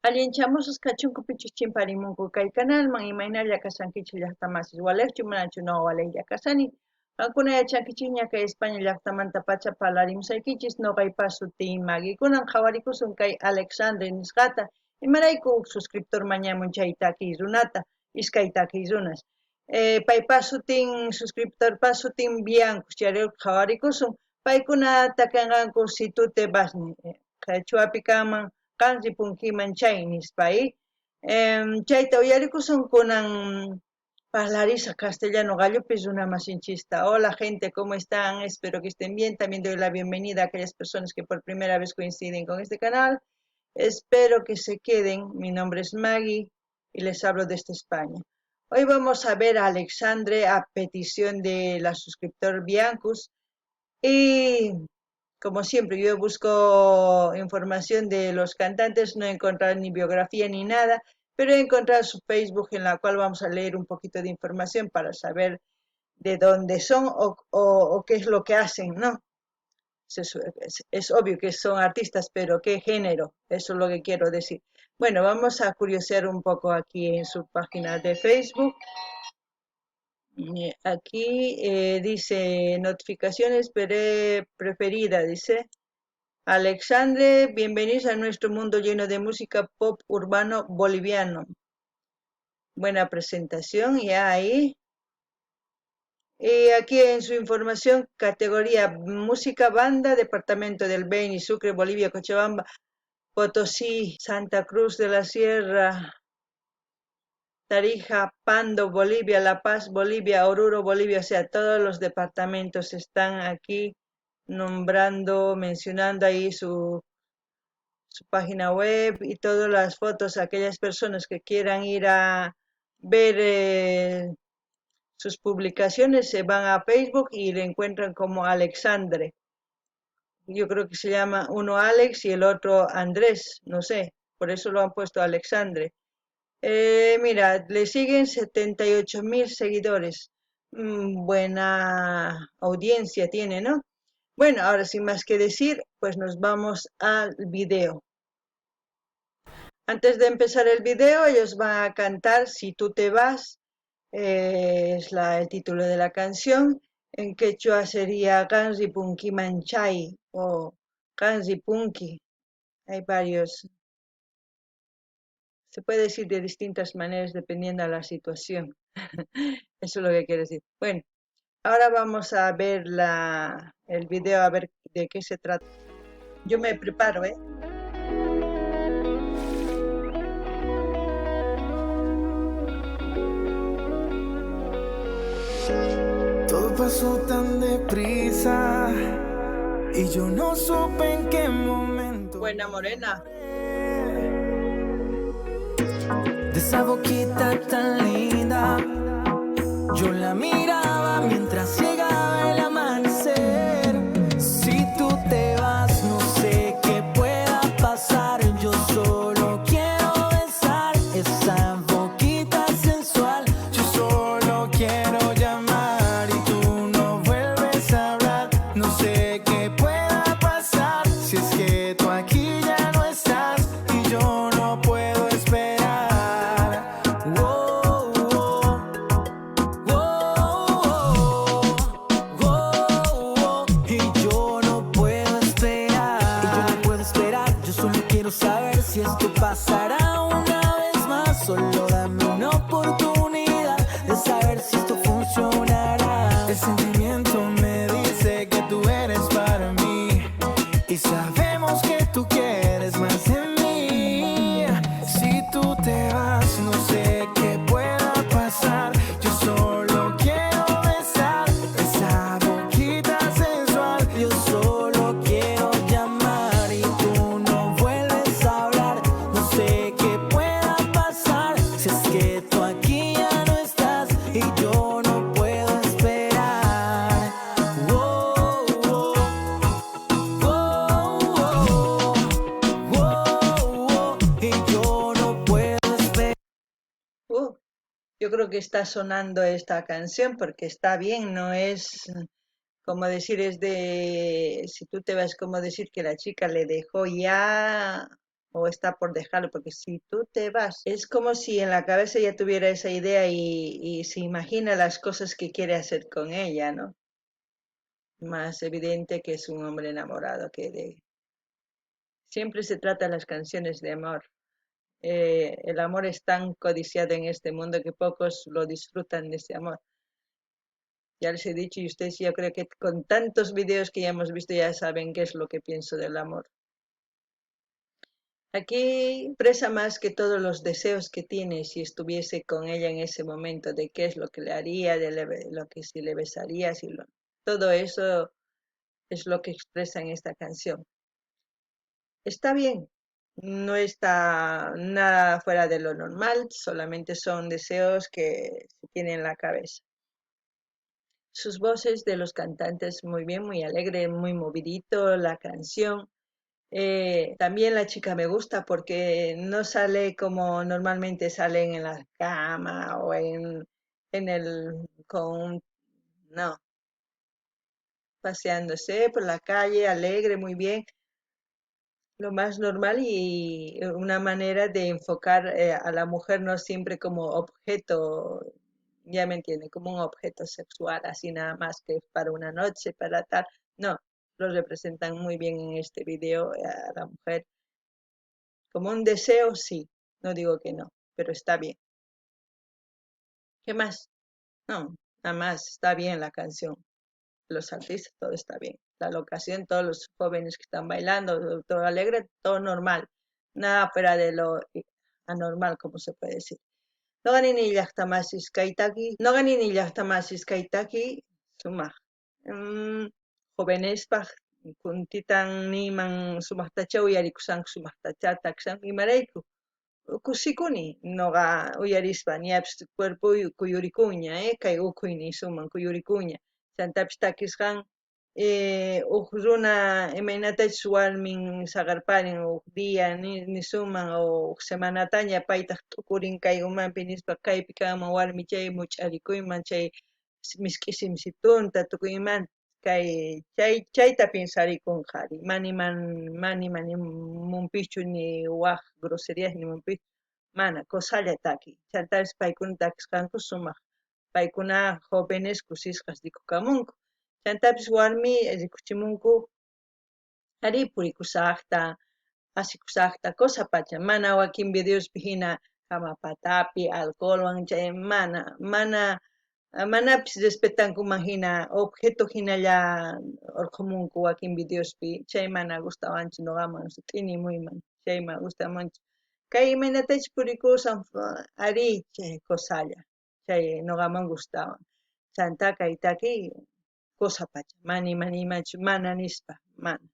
Allinchamusus kachunku pichus chimparimunku kay canalman imaynalla kasankichis llaqtamasis waleqchu manachu no waleqlla kasani. Ankuna yachankichis ña España llaqtamanta pacha parlarimsaykichis noqaypas sutin magikunan qhawarikusun kay Alexandre nisqata imarayku suscriptor mañamun chay takiy runata iskay takiy runas. Paypas sutin suscriptorpas sutin Biancos chayri qhawarikusun paykunata kanqanku si tú te vasmi qhachuapi kanman qanri punkiman chay nispay chayta uyarikusun kunan parlarisa castellano gallupi runa masinchista. Hola gente, ¿cómo están? Espero que estén bien. También doy la bienvenida a aquellas personas que por primera vez coinciden con este canal. Espero que se queden. Mi nombre es Maggie y les hablo desde España. Hoy vamos a ver a Alexandre a petición de la suscriptor Biancus y como siempre yo busco información de los cantantes, no he encontrado ni biografía ni nada, pero he encontrado su Facebook en la cual vamos a leer un poquito de información para saber de dónde son o qué es lo que hacen, ¿no? Es obvio que son artistas, pero qué género, eso es lo que quiero decir. Bueno, vamos a curiosear un poco aquí en su página de Facebook. Aquí dice notificaciones preferida, dice Alexandre, bienvenidos a nuestro mundo lleno de música pop urbano boliviano. Buena presentación, ya ahí. Y aquí en su información, categoría música banda, departamento del Beni, Sucre, Bolivia, Cochabamba, Potosí, Santa Cruz de la Sierra, Tarija, Pando, Bolivia, La Paz, Bolivia, Oruro, Bolivia, o sea, todos los departamentos están aquí nombrando, mencionando ahí su página web y todas las fotos, aquellas personas que quieran ir a ver sus publicaciones se van a Facebook y le encuentran como Alexandre. Yo creo que se llama uno Alex y el otro Andrés, no sé, por eso lo han puesto Alexandre. Mira, le siguen 78,000 seguidores. Buena audiencia tiene, ¿no? Bueno, ahora sin más que decir, pues nos vamos al video. Antes de empezar el video, ellos van a cantar Si tú te vas, es el título de la canción. En quechua sería Ganri Punki Manchay o Ganri Punki. Hay varios. Se puede decir de distintas maneras dependiendo de la situación. Eso es lo que quiero decir. Bueno, ahora vamos a ver el video, a ver de qué se trata. Yo me preparo, ¿eh? Todo pasó tan deprisa y yo no supe en qué momento. Buena morena. De esa boquita tan linda, yo la miraba mientras llegaba el amanecer. Si tú te vas, no sé qué pueda pasar. Yo solo quiero besar esa boquita sensual. Yo solo quiero llamar y tú no vuelves a hablar. No sé qué pueda pasar si es que tú aquí ya no estás y yo no puedo esperar. Oh, oh, oh, y yo no puedo esperar. Y yo no puedo esperar. Yo solo quiero saber si esto pasará una vez más. Solo dame una oportunidad de saber si esto funcionará. El sentimiento me dice que tú eres para mí y sabemos que tú quieres más de mí. Si tú te vas, no sé qué pueda pasar. Yo solo quiero besar esa boquita sensual. Yo solo quiero llamar y tú no vuelves a hablar. No sé qué pueda pasar si es que tú aquí ya no estás y yo no puedo esperar. Oh, oh, oh, oh, y yo no puedo esperar. Yo creo que está sonando esta canción porque está bien, no es como decir, es de, si tú te vas, como decir que la chica le dejó ya o está por dejarlo, porque si tú te vas, es como si en la cabeza ya tuviera esa idea y se imagina las cosas que quiere hacer con ella, ¿no? Más evidente que es un hombre enamorado que de... Siempre se trata de las canciones de amor. El amor es tan codiciado en este mundo que pocos lo disfrutan de ese amor. Ya les he dicho y ustedes yo creo que con tantos videos que ya hemos visto ya saben qué es lo que pienso del amor. Aquí expresa más que todos los deseos que tiene si estuviese con ella en ese momento, de qué es lo que le haría, lo que si le besaría, todo eso es lo que expresa en esta canción. Está bien, no está nada fuera de lo normal, solamente son deseos que se tienen en la cabeza. Sus voces de los cantantes muy bien, muy alegre, muy movidito la canción. También la chica me gusta porque no sale como normalmente salen en la cama o en el con no, paseándose por la calle, alegre, muy bien, lo más normal y una manera de enfocar a la mujer no siempre como objeto, ya me entiende, como un objeto sexual, así nada más que para una noche, para tal. No, lo representan muy bien en este video a la mujer. Como un deseo, sí, no digo que no, pero está bien. ¿Qué más? No, nada más, está bien la canción. Los artistas, todo está bien. La locación, todos los jóvenes que están bailando, todo alegre, todo normal. Nada fuera de lo anormal, como se puede decir. No ganin ni llaqtamasis kaitaki, no ganin ni llaqtamasis kaitaki, sumaq. Jóvenes kuntitan niman sumaqtacha uyarikusanku sumaqtacha taksan imarayku. Kusikuni noqa uyarispa ñapish cuerpo kuyurikuña, kay ukhuyni suman kuyurikuña. Chantapis takisqan uk runa imaynatachus warmin saqarparin uk día nisuman o uk semanataña paytaq t'ukurin kay umanpi nispa kaypi kanman warmi chay much'arikuyman chay misk'i simsitunta tukuy imanta chayta pensarikunqari mani munpichu ni waq groserias nimunpichu mana kusalla taki chantaris paykuna takisqanku sumaq paykuna jóvenes kusisqas rikukamunku chantapis warmi rikuchimunku ari purikusaqta asikusaqta cosa pacha mana wakin videospi hina hamapatapi alcoholwan chay manapis respetankuman hina objeto hinalla urqumunku wakin videospi chay mana gustawanchu noqaman t'inimuyman chayma gustamanchu kay imaynatachus purikursan ari chay kusalla chay noqaman gustawan chanta kaytaki cosa pacha manimachu mana nispa mana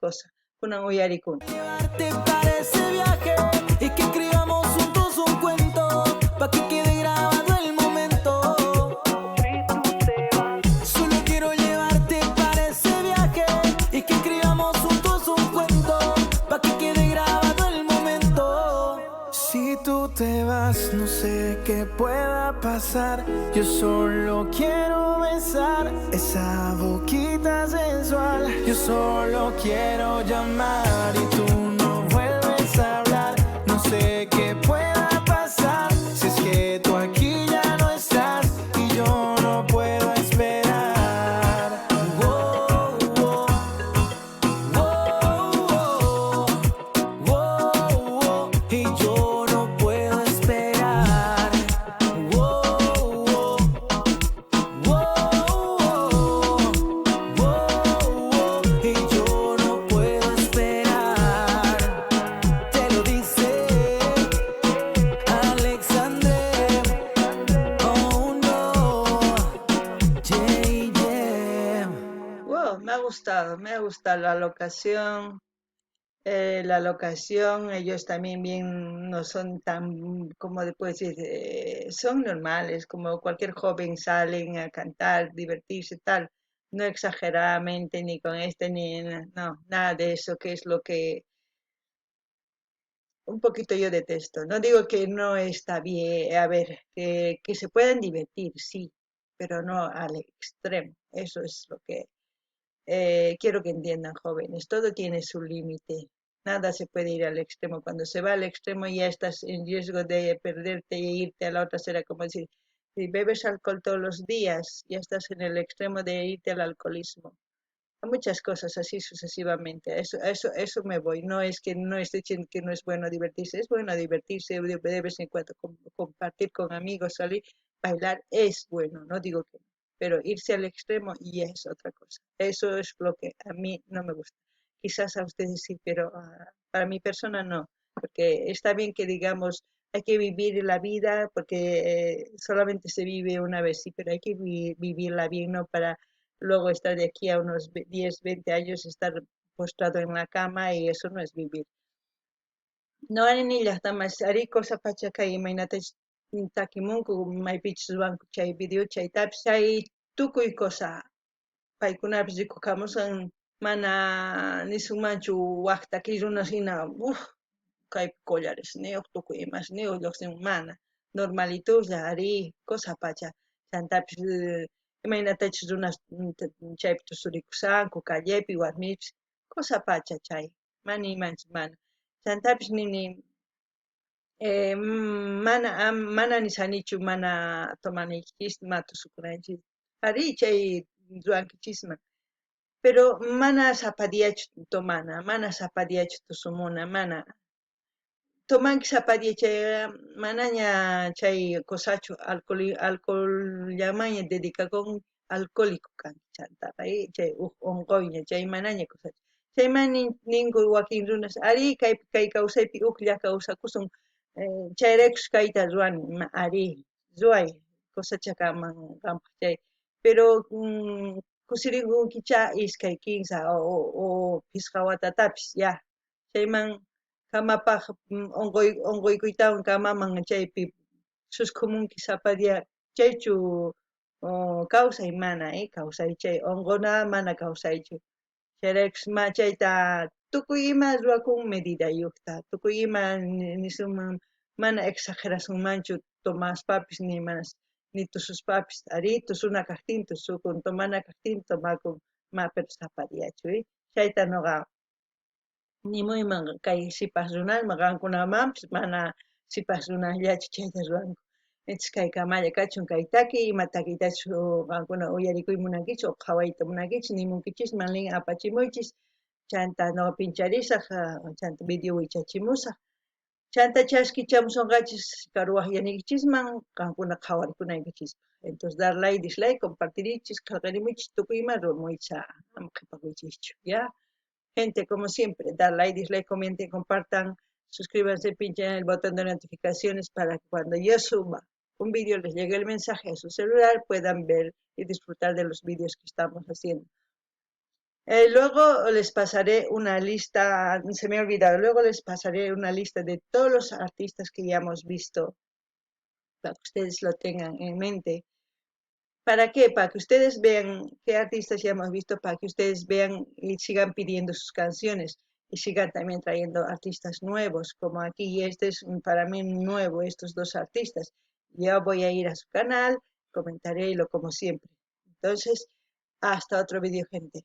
cosa kunan uyarikuni. Llevarte para ese viaje y que escribamos juntos un cuento pa' que quede grabado el momento. Solo quiero llevarte para ese viaje y que escribamos juntos un cuento pa' que quede grabado el momento. Si tú te vas, no sé qué pueda pasar. Yo solo quiero besar esa boquita sensual. Yo solo quiero llamar y tú no vuelves a hablar. No sé qué pueda pasar si es que tú aquí ya no estás y yo no puedo esperar. Wow, wow, wow, wow, wow, y yo no puedo esperar. Wow, wow, wow, y yo no puedo esperar. Te lo dice Alexandre. Oh no, JJ. Wow, me ha gustado la locación, ellos también bien, no son tan, como después decir, son normales, como cualquier joven salen a cantar, divertirse, tal, no exageradamente ni con no, nada de eso, que es lo que un poquito yo detesto. No digo que no está bien, a ver, que se puedan divertir, sí, pero no al extremo, eso es lo que quiero que entiendan jóvenes, todo tiene su límite. Nada se puede ir al extremo. Cuando se va al extremo ya estás en riesgo de perderte e irte a la otra acera, como decir, si bebes alcohol todos los días, ya estás en el extremo de irte al alcoholismo. A muchas cosas así sucesivamente. A eso me voy. No es que no esté diciendo que no es bueno divertirse de vez en cuando, compartir con amigos, salir, bailar es bueno, no digo que no. Pero irse al extremo ya es otra cosa. Eso es lo que a mí no me gusta. Quizás a ustedes sí, pero para mi persona no. Porque está bien que digamos, hay que vivir la vida porque solamente se vive una vez, sí, pero hay que vivirla bien, ¿no? Para luego estar de aquí a unos 10, 20 años, estar postrado en la cama y eso no es vivir. No hay ni las damas, ari cosa pachaca y mainata takimunku, maipichus banco chay video chay taps, chay tukuy cosa, paikunapis rikukamusan, mana nisumanchu wakta kirunas hina, kay collares, neo tukuy imas, neo lluqsin mana, normalituslla ari cosa pacha, chantapis imaynatachis runas chaypi tusurikusanku, kallepi, warmipis, cosa pacha chay, mana imanchis mana. Chantapis nini mana nisanichu mana tomanikchis ma tusukunanchis. Ari chay ruankichisman. Pero mana sapadiachu tomana, mana sapadiachu tusumuna, mana. Tomanki sapadiya chay manaña chay cosachu alcohol llamaña dedicacon alcohólico kan chanta chay onqoyña chay manaña cosachu. Chaymani ninku wakin runas ari kay kawsaypi uklla kawsakusun chayraykus kayta ruani ari ruay cosachaman kanpaq chay pero kusirikunkicha iskay kinsa o pisqa watatapis ya chayman kamapaq onqoykuytawan kamaman chaypi susqumunki sapadia chaychu kawsay mana kawsay chay onqona mana kawsaychu chayraykus ma chayta tukuy ima ruwakun medidayuqta tukuy ima nisuman mana exagerasunmanchu tomaspapis ni manas ni tususpapis ari tusuna kaqtin tusukun tomana kaqtin tomakun ma pero sapadiachu chayta noqa nimuyman kay sipas runasman qankunamanpis mana sipas runallachu chayta ruranku entonces kay kamalla kachun kay taki ima takitachu qankuna uyarikuy munankichu o qhawayta munankichu nimunkichis manlin apachimuychis chanta noqa pincharisaq chanta video wichachimusaq chanta chaskichamusunqachis karuwaq yanikichisman qankuna qhawarikunaykichispa entonces dar like dislike compartirichis qillqarimuychis tukuy ima ruamuycha ama qhipakuychischu ya gente, como siempre, dar like, dislike, comenten, compartan, suscríbanse, pinchen el botón de notificaciones para que cuando yo suba un vídeo les llegue el mensaje a su celular, puedan ver y disfrutar de los vídeos que estamos haciendo. Luego les pasaré una lista, se me ha olvidado, luego les pasaré una lista de todos los artistas que ya hemos visto, para que ustedes lo tengan en mente. ¿Para qué? Para que ustedes vean qué artistas ya hemos visto, para que ustedes vean y sigan pidiendo sus canciones y sigan también trayendo artistas nuevos, como aquí, y este es para mí nuevo, estos dos artistas. Yo voy a ir a su canal, comentaré lo como siempre. Entonces, hasta otro vídeo, gente.